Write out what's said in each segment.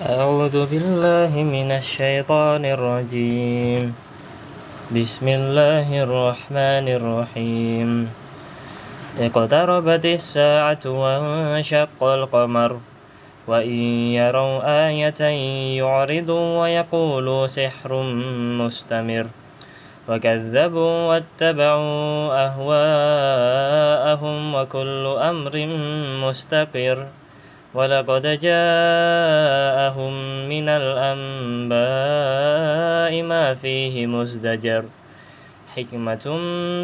أعوذ بالله من الشيطان الرجيم. بسم الله الرحمن الرحيم. اقتربت الساعة وانشق القمر وإن يروا آية يعرضوا ويقولوا سحر مستمر وكذبوا واتبعوا أهواءهم وكل أمر مستقر ولقد جاءهم من الأنباء ما فيه مزدجر حكمة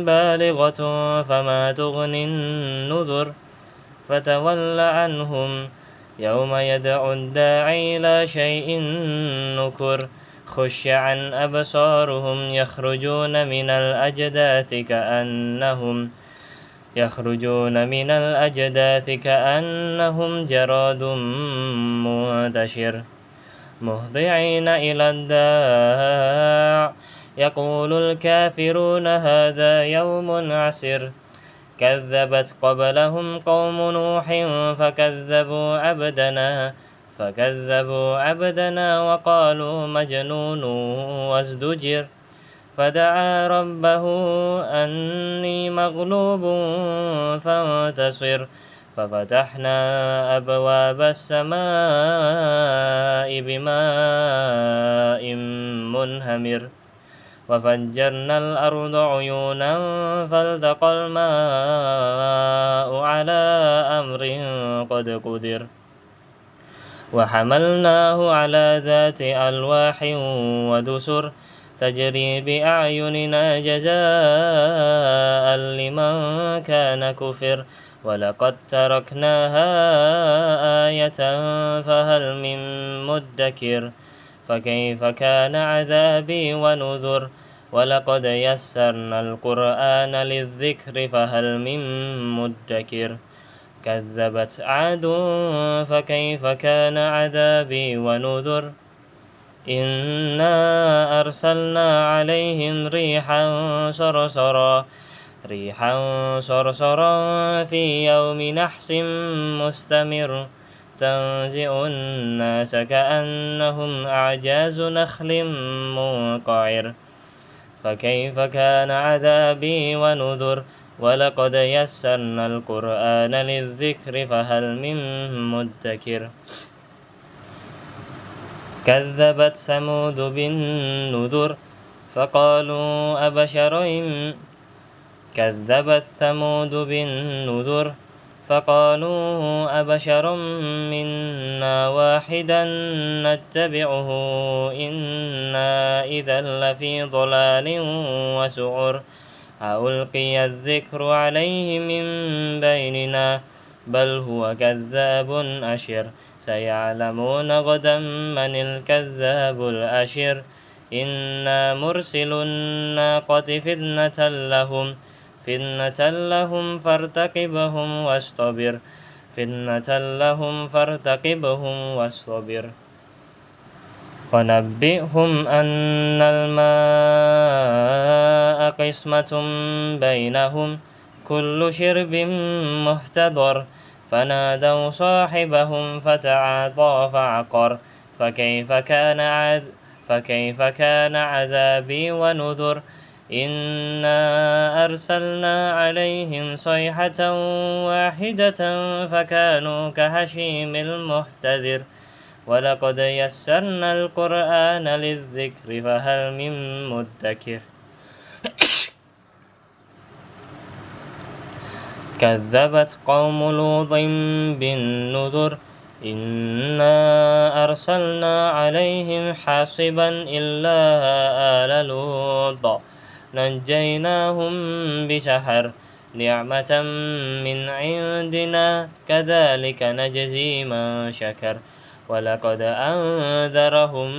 بالغة فما تغني النذر فتول عنهم يوم يدعو الداعي إلى شيء نكر خش عن أبصارهم يخرجون من الأجداث كأنهم جراد منتشر مهطعين إلى الداع يقول الكافرون هذا يوم عسر كذبت قبلهم قوم نوح فكذبوا عبدنا وقالوا مجنون وازدجر فدعا ربه أني مغلوب فانتصر ففتحنا أبواب السماء بماء منهمر وفجرنا الأرض عيونا فالتقى الماء على أمر قد قدر وحملناه على ذات ألواح ودسر تجري بأعيننا جزاء لمن كان كفر ولقد تركناها آية فهل من مدكر فكيف كان عذابي ونذر ولقد يسرنا القرآن للذكر فهل من مدكر كذبت عاد فكيف كان عذابي ونذر إنا أرسلنا عليهم ريحا صرصرا في يوم نحس مستمر تنزع الناس كأنهم أعجاز نخل منقعر فكيف كان عذابي ونذر ولقد يسرنا القرآن للذكر فهل من مدكر كذبت ثمود بالنذر فقالوا أبشر منا واحدا نتبعه إنا إذا لفي ضلال وسعر ألقي الذكر عليه من بيننا بل هو كذاب أشر سيعلمون غدا من الكذاب الأشر إنا مرسل الناقة فتنة لهم فارتقبهم واصطبر ونبئهم أن الماء قسمة بينهم كل شرب محتضر فنادوا صاحبهم فتعاطى فعقر فكيف كان عذابي ونذر إنا أرسلنا عليهم صيحة واحدة فكانوا كهشيم المحتذر ولقد يسرنا القرآن للذكر فهل من مدكر كذبت قوم لوط بالنذر إنا أرسلنا عليهم حاصبا إلا آل لوط نجيناهم بسحر نعمة من عندنا كذلك نجزي من شكر ولقد أنذرهم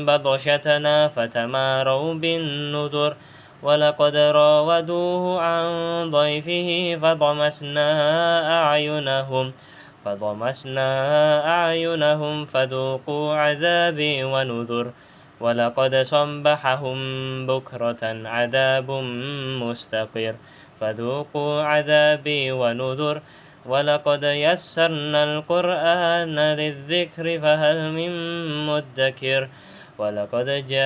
بطشتنا فتماروا بالنذر ولقد راودوه عن ضيفه فطمسنا أعينهم فذوقوا عذابي ونذر ولقد صبحهم بكرة عذاب مستقر فذوقوا عذابي ونذر ولقد يسرنا القرآن للذكر فهل من مدكر ولقد جاء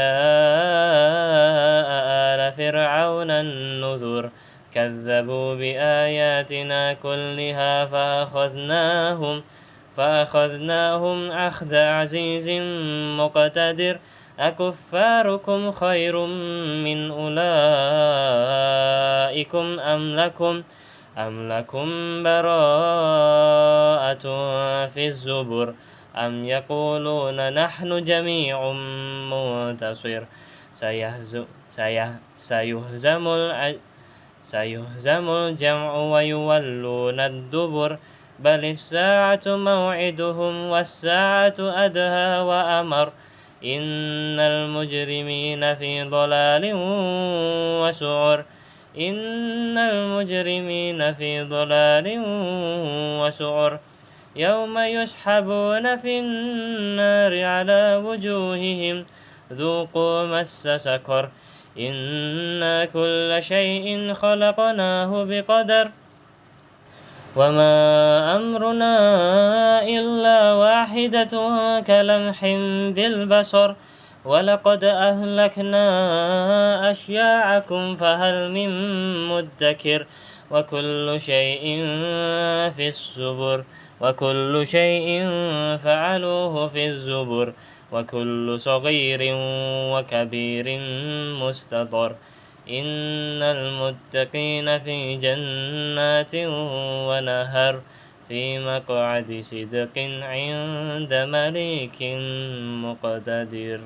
آل فرعون النذر كذبوا بآياتنا كلها فأخذناهم أخذ عزيز مقتدر أكفاركم خير من أولئكم أم لكم براءة في الزبر أم يقولون نحن جميع منتصر سيهزم الجمع ويولون الدبر بل الساعة موعدهم والساعة أدهى وأمر إن المجرمين في ضلال وسعر يوم يسحبون في النار على وجوههم ذوقوا مس سقر إنا كل شيء خلقناه بقدر وما أمرنا إلا واحدة كلمح بالبصر ولقد أهلكنا أشياعكم فهل من مدكر وكل شيء فعلوه في الزبر وكل صغير وكبير مستطر إن المتقين في جنات ونهر في مقعد صدق عند مليك مقتدر.